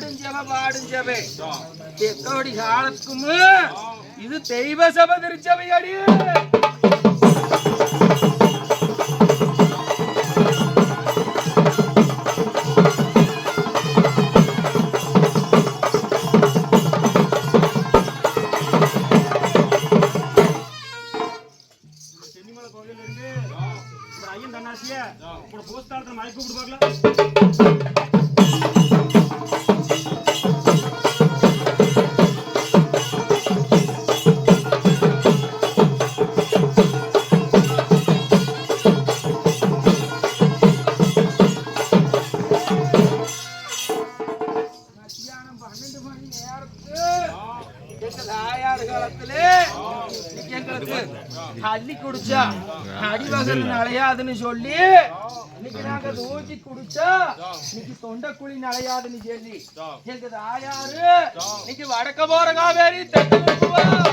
பாடும் சபை எத்தோடி காலத்துக்கும் இது தெய்வ சபை திருச்சபை அடி. ஐயன் தன்னாசியா போஸ்தாலத்துல மலை கூப்பிட்டு பார்க்கலாம். அள்ளி குடிச்சா அடிவகல் நலையாதுன்னு சொல்லி இன்னைக்கு நாங்க ஊற்றி குடிச்சா இன்னைக்கு தொண்டைக்குழி நலையாதுன்னு சொல்லி எங்க ஆயாரு இன்னைக்கு வடக்க போற காவேரி தெற்கு